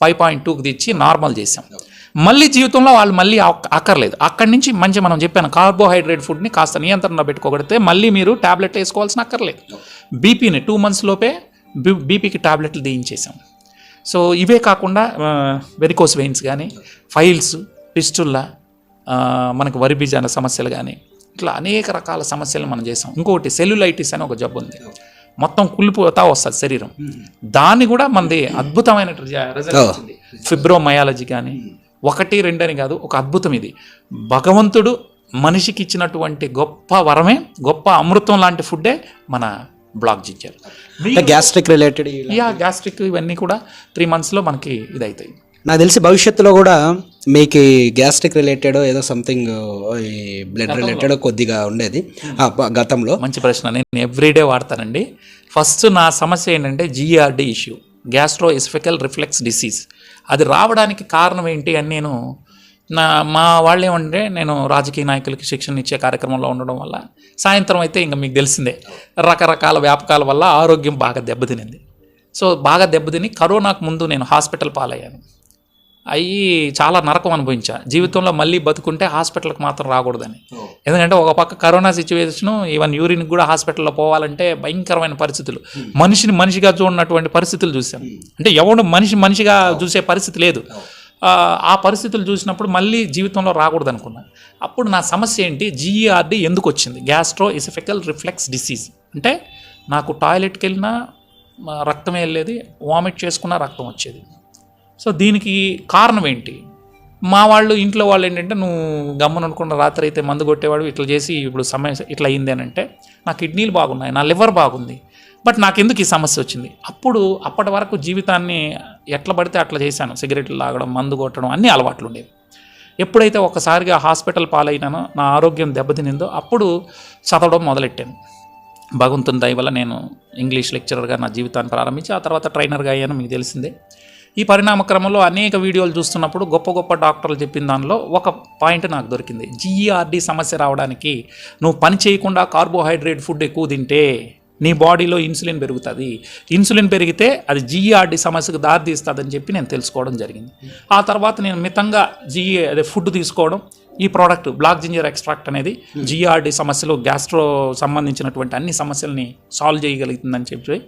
5.2కి తెచ్చి నార్మల్ చేసాం. మళ్ళీ జీవితంలో వాళ్ళు మళ్ళీ అక్కర్లేదు. అక్కడి నుంచి మంచి మనం చెప్పాను కార్బోహైడ్రేట్ ఫుడ్ని కాస్త నియంత్రణలో పెట్టుకోగలిగితే మళ్ళీ మీరు ట్యాబ్లెట్ వేసుకోవాల్సిన అక్కర్లేదు. బీపీని 2 months లోపే బీపీకి ట్యాబ్లెట్లు తీయించేసాం. సో ఇవే కాకుండా వెరికోస్ వెయిన్స్ కానీ, ఫైల్స్, పిస్టుల్లా, మనకు వరి బీజాల సమస్యలు కానీ, ఇట్లా అనేక రకాల సమస్యలు మనం చేసాం. ఇంకొకటి సెల్యులైటిస్ అని ఒక జబ్బు ఉంది, మొత్తం కుళ్ళిపోతా వస్తుంది శరీరం. దాన్ని కూడా మనది అద్భుతమైన రిజల్ట్ వచ్చింది. ఫిబ్రోమయాలజీ కానీ 1, 2 అని కాదు, ఒక అద్భుతం ఇది. భగవంతుడు మనిషికి ఇచ్చినటువంటి గొప్ప వరమే, గొప్ప అమృతం లాంటి ఫుడ్డే మన black ginger. Gastric related gastric ఇవన్నీ కూడా 3 monthsలో మనకి ఇదవుతాయి. నాకు తెలిసి భవిష్యత్తులో కూడా మీకు గ్యాస్ట్రిక్ రిలేటెడ్ ఏదో సంథింగ్ ఈ బ్లడ్ రిలేటెడ్ కొద్దిగా ఉండేది గతంలో. మంచి ప్రశ్న. నేను ఎవ్రీడే వాడతానండి. ఫస్ట్ నా సమస్య ఏంటంటే GERD issue, gastro oesophageal reflux disease. అది రావడానికి కారణం ఏంటి అని నేను మా వాళ్ళు ఏమంటే, నేను రాజకీయ నాయకులకి శిక్షణ ఇచ్చే కార్యక్రమంలో ఉండడం వల్ల సాయంత్రం అయితే ఇంకా మీకు తెలిసిందే రకరకాల వ్యాపకాల వల్ల ఆరోగ్యం బాగా దెబ్బతినింది. సో బాగా దెబ్బతిని కరోనాకు ముందు నేను హాస్పిటల్ పాలయ్యాను. అయ్యి చాలా నరకం అనుభవించా. జీవితంలో మళ్ళీ బతుకుంటే హాస్పిటల్కి మాత్రం రాకూడదని. ఎందుకంటే ఒక పక్క కరోనా సిచ్యువేషను, ఈవెన్ యూరిన్కి కూడా హాస్పిటల్లో పోవాలంటే భయంకరమైన పరిస్థితులు, మనిషిగా చూడనటువంటి పరిస్థితులు చూసాం. అంటే ఎవడు మనిషిగా చూసే పరిస్థితి లేదు. ఆ పరిస్థితులు చూసినప్పుడు మళ్ళీ జీవితంలో రాకూడదు అనుకున్నా. అప్పుడు నా సమస్య ఏంటి, GERD ఎందుకు వచ్చింది, గ్యాస్ట్రో ఎసిఫికల్ రిఫ్లెక్స్ డిసీజ్. అంటే నాకు టాయిలెట్కి వెళ్ళినా రక్తం వెళ్ళేది, వామిట్ చేసుకున్నా రక్తం వచ్చేది. సో దీనికి కారణం ఏంటి? మా వాళ్ళు ఇంట్లో వాళ్ళు ఏంటంటే, నువ్వు గమ్మున అనుకున్న రాత్రి అయితే మందు కొట్టేవాడు, ఇట్లా చేసి ఇప్పుడు సమస్య ఇట్లా అయింది అని అంటే, నా కిడ్నీలు బాగున్నాయి, నా లివర్ బాగుంది, బట్ నాకెందుకు ఈ సమస్య వచ్చింది? అప్పటి వరకు జీవితాన్ని ఎట్లా పడితే అట్లా చేశాను. సిగరెట్లు తాగడం, మందు కొట్టడం అన్నీ అలవాట్లు ఉండేవి. ఎప్పుడైతే ఒకసారిగా హాస్పిటల్ పాలైనానో, నా ఆరోగ్యం దెబ్బతినిందో, అప్పుడు చదవడం మొదలెట్టాను. భగవంతుని దయ వల్ల నేను ఇంగ్లీష్ లెక్చరర్గా నా జీవితాన్ని ప్రారంభించి ఆ తర్వాత ట్రైనర్గా అయ్యాను, మీకు తెలిసిందే. ఈ పరిణామ క్రమంలో అనేక వీడియోలు చూస్తున్నప్పుడు గొప్ప డాక్టర్లు చెప్పిన దానిలో ఒక పాయింట్ నాకు దొరికింది. GERD సమస్య రావడానికి నువ్వు పని చేయకుండా కార్బోహైడ్రేట్ ఫుడ్ ఎక్కువ తింటే నీ బాడీలో ఇన్సులిన్ పెరుగుతుంది, ఇన్సులిన్ పెరిగితే అది GERD సమస్యకు దారితీస్తుందని చెప్పి నేను తెలుసుకోవడం జరిగింది. ఆ తర్వాత నేను మితంగా అదే ఫుడ్ తీసుకోవడం, ఈ ప్రోడక్ట్ బ్లాక్ జింజర్ ఎక్స్ట్రాక్ట్ అనేది GERD సమస్యలు, గ్యాస్ట్రో సంబంధించినటువంటి అన్ని సమస్యల్ని సాల్వ్ చేయగలుగుతుందని చెప్పి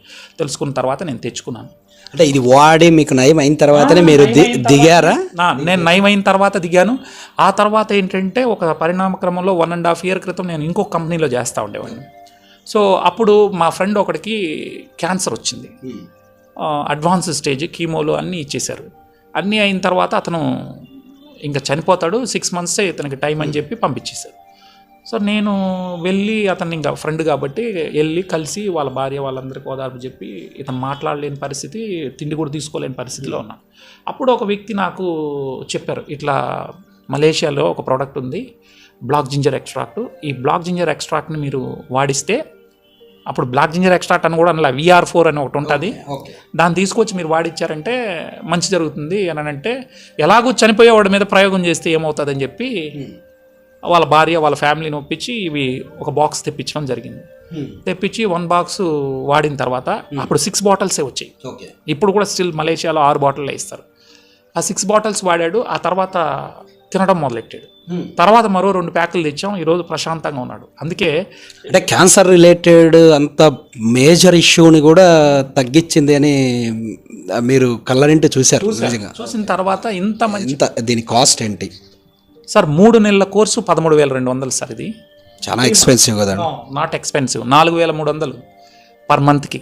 తెలుసుకున్న తర్వాత నేను తెచ్చుకున్నాను. అంటే ఇది వాడి మీకు నయం అయిన తర్వాతనే మీరు దిగారా? నేను నయం అయిన తర్వాత దిగాను. ఆ తర్వాత ఏంటంటే, ఒక పరిణామ క్రమంలో 1.5 year క్రితం నేను ఇంకో కంపెనీలో చేస్తూ ఉండేవాడిని. సో అప్పుడు మా ఫ్రెండ్ ఒకడికి క్యాన్సర్ వచ్చింది, అడ్వాన్స్ స్టేజ్, కీమోలు అన్నీ ఇచ్చేశారు. అన్నీ అయిన తర్వాత అతను ఇంకా చనిపోతాడు, 6 months ఇతనికి టైం అని చెప్పి పంపించేశారు. సో నేను వెళ్ళి, అతన్ని ఇంకా ఫ్రెండ్ కాబట్టి వెళ్ళి కలిసి వాళ్ళ భార్య వాళ్ళందరికీ ఓదార్పు చెప్పి, ఇతను మాట్లాడలేని పరిస్థితి, తిండి కూడా తీసుకోలేని పరిస్థితిలో ఉన్నాను. అప్పుడు ఒక వ్యక్తి నాకు చెప్పారు, ఇట్లా మలేషియాలో ఒక ప్రోడక్ట్ ఉంది బ్లాక్ జింజర్ ఎక్స్ట్రాక్ట్, ఈ బ్లాక్ జింజర్ ఎక్స్ట్రాక్ట్ని మీరు వాడిస్తే, అప్పుడు బ్లాక్ జింజర్ ఎక్స్ట్రాక్ట్ అని కూడా అలా VR4 అని ఒకటి ఉంటుంది, దాన్ని తీసుకొచ్చి మీరు వాడిచ్చారంటే మంచి జరుగుతుంది అని అంటే, ఎలాగో చనిపోయేవాడి మీద ప్రయోగం చేస్తే ఏమవుతుందని చెప్పి వాళ్ళ భార్య వాళ్ళ ఫ్యామిలీని ఒప్పించి ఇవి ఒక బాక్స్ తెప్పించడం జరిగింది. తెప్పించి 1 box వాడిన తర్వాత అప్పుడు 6 bottles వచ్చాయి. ఇప్పుడు కూడా స్టిల్ మలేషియాలో 6 bottles ఇస్తారు. ఆ 6 bottles వాడాడు. ఆ తర్వాత తినడం మొదలెట్టాడు. తర్వాత మరో 2 ప్యాకులు తెచ్చాం. ఈరోజు ప్రశాంతంగా ఉన్నాడు. అందుకే అంటే క్యాన్సర్ రిలేటెడ్ అంత మేజర్ ఇష్యూని కూడా తగ్గించింది అని మీరు కళ్ళనింటి చూశారు. చూసిన తర్వాత ఇంత మంచి, దీని కాస్ట్ ఏంటి సార్? 3 నెలల కోర్సు 13,200 సార్. ఇది చాలా ఎక్స్పెన్సివ్ కదా? Not expensive. 4,300 పర్ మంత్కి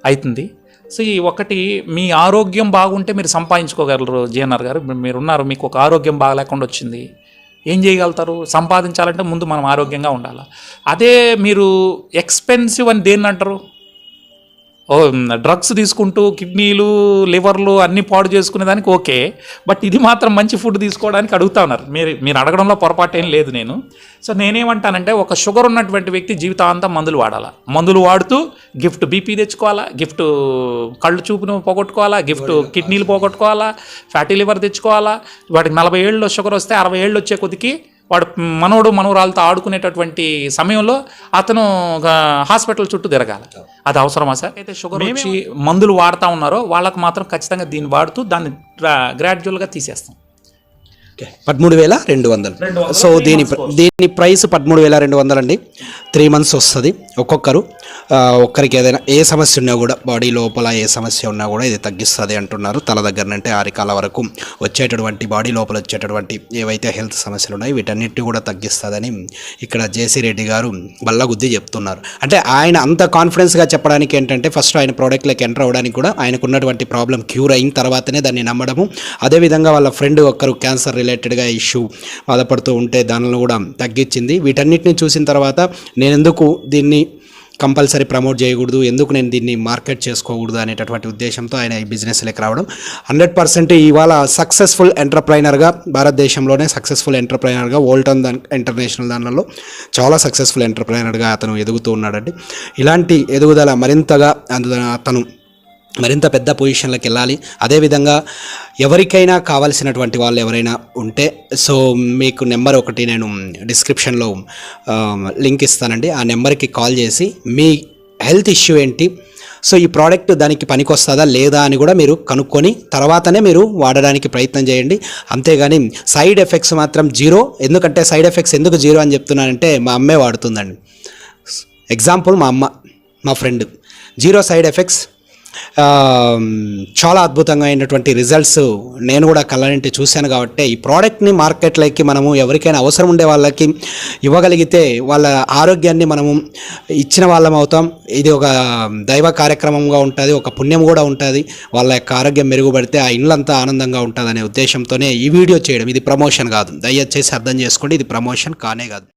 అవుతుంది. సో ఈ ఒకటి, మీ ఆరోగ్యం బాగుంటే మీరు సంపాదించుకోగలరు. GNR గారు మీరున్నారు, మీకు ఒక ఆరోగ్యం బాగాలేకుండా వచ్చింది, ఏం చేయగలుగుతారు? సంపాదించాలంటే ముందు మనం ఆరోగ్యంగా ఉండాలి. అదే మీరు ఎక్స్పెన్సివ్ అని దేన్ని అంటారు? డ్రగ్స్ తీసుకుంటూ కిడ్నీలు, లివర్లు అన్నీ పాడు చేసుకునే దానికి ఓకే, బట్ ఇది మాత్రం మంచి ఫుడ్ తీసుకోవడానికి అడుగుతా ఉన్నారు. మీరు అడగడంలో పొరపాటు ఏం లేదు. నేను సో నేనేమంటానంటే, ఒక షుగర్ ఉన్నటువంటి వ్యక్తి జీవితాంతం మందులు వాడాలా, మందులు వాడుతూ గిఫ్ట్ BP తెచ్చుకోవాలా, గిఫ్ట్ కళ్ళు చూపును పోగొట్టుకోవాలా, గిఫ్ట్ కిడ్నీలు పోగొట్టుకోవాలా, ఫ్యాటీ లివర్ తెచ్చుకోవాలా. వాడికి 40 ఏళ్ళలో షుగర్ వస్తే 60 ఏళ్ళు వచ్చే కొద్దికి వాడు మనవరాలతో ఆడుకునేటటువంటి సమయంలో అతను హాస్పిటల్ చుట్టూ తిరగాలి. అది అవసరమా సార్? అయితే షుగర్ వచ్చి మందులు వాడుతూ ఉన్నారో వాళ్ళకు మాత్రం ఖచ్చితంగా దీన్ని వాడుతూ దాన్ని గ్రాడ్యువల్గా తీసేస్తాం. 13,200. సో దీని ప్రైస్ 13,200 అండి. 3 months వస్తుంది ఒక్కొక్కరు. ఒక్కరికి ఏదైనా ఏ సమస్య ఉన్నా కూడా, బాడీ లోపల ఏ సమస్య ఉన్నా కూడా ఇది తగ్గిస్తుంది అంటున్నారు. తల దగ్గర నుంటే ఆరికాల వరకు వచ్చేటటువంటి, బాడీ లోపల వచ్చేటటువంటి ఏవైతే హెల్త్ సమస్యలు ఉన్నాయో వీటన్నిటిని కూడా తగ్గిస్తుందని ఇక్కడ జేసీ రెడ్డి గారు బల్లగుద్ది చెప్తున్నారు. అంటే ఆయన అంత కాన్ఫిడెన్స్గా చెప్పడానికి ఏంటంటే, ఫస్ట్ ఆయన ప్రోడక్ట్లోకి ఎంటర్ అవ్వడానికి కూడా ఆయనకు ఉన్నటువంటి ప్రాబ్లం క్యూర్ అయిన తర్వాతనే దాన్ని నమ్మడము. అదేవిధంగా వాళ్ళ ఫ్రెండ్ ఒక్కరు క్యాన్సర్ రిలేటెడ్గా ఇష్యూ బాధపడుతూ ఉంటే దానిలో కూడా తగ్గించింది. వీటన్నిటిని చూసిన తర్వాత నేను ఎందుకు దీన్ని కంపల్సరీ ప్రమోట్ చేయకూడదు, ఎందుకు నేను దీన్ని మార్కెట్ చేసుకోకూడదు అనేటటువంటి ఉద్దేశంతో ఆయన ఈ బిజినెస్లోకి రావడం. 100% ఇవాళ సక్సెస్ఫుల్ ఎంటర్ప్రైనర్గా, భారతదేశంలోనే సక్సెస్ఫుల్ ఎంటర్ప్రైనర్గా, వోల్టన్ ఇంటర్నేషనల్ దానిలో చాలా సక్సెస్ఫుల్ ఎంటర్ప్రైనర్గా అతను ఎదుగుతూ ఉన్నాడండి. ఇలాంటి ఎదుగుదల మరింతగా అతను మరింత పెద్ద పొజిషన్లకు వెళ్ళాలి. అదేవిధంగా ఎవరికైనా కావాల్సినటువంటి వాళ్ళు ఎవరైనా ఉంటే, సో మీకు నెంబర్ ఒకటి నేను డిస్క్రిప్షన్లో లింక్ ఇస్తానండి. ఆ నెంబర్కి కాల్ చేసి మీ హెల్త్ ఇష్యూ ఏంటి, సో ఈ ప్రోడక్ట్ దానికి పనికొస్తుందా లేదా అని కూడా మీరు కనుక్కొని తర్వాతనే మీరు వాడడానికి ప్రయత్నం చేయండి. అంతేగాని సైడ్ ఎఫెక్ట్స్ మాత్రం జీరో. ఎందుకంటే సైడ్ ఎఫెక్ట్స్ ఎందుకు జీరో అని చెప్తున్నానంటే, మా అమ్మే వాడుతుందండి. ఎగ్జాంపుల్ మా అమ్మ, మా ఫ్రెండ్, జీరో సైడ్ ఎఫెక్ట్స్, చాలా అద్భుతంగా అయినటువంటి రిజల్ట్స్ నేను కూడా కళ్ళనింటి చూశాను. కాబట్టి ఈ ప్రోడక్ట్ని మార్కెట్లోకి మనము ఎవరికైనా అవసరం ఉండే వాళ్ళకి ఇవ్వగలిగితే వాళ్ళ ఆరోగ్యాన్ని మనము ఇచ్చిన వాళ్ళం అవుతాం. ఇది ఒక దైవ కార్యక్రమంగా ఉంటుంది, ఒక పుణ్యం కూడా ఉంటుంది. వాళ్ళ యొక్క ఆరోగ్యం మెరుగుపడితే ఆ ఇళ్ళంతా ఆనందంగా ఉంటుంది అనే ఉద్దేశంతోనే ఈ వీడియో చేయడం. ఇది ప్రమోషన్ కాదు, దయచేసి అర్థం చేసుకోండి, ఇది ప్రమోషన్ కానే కాదు.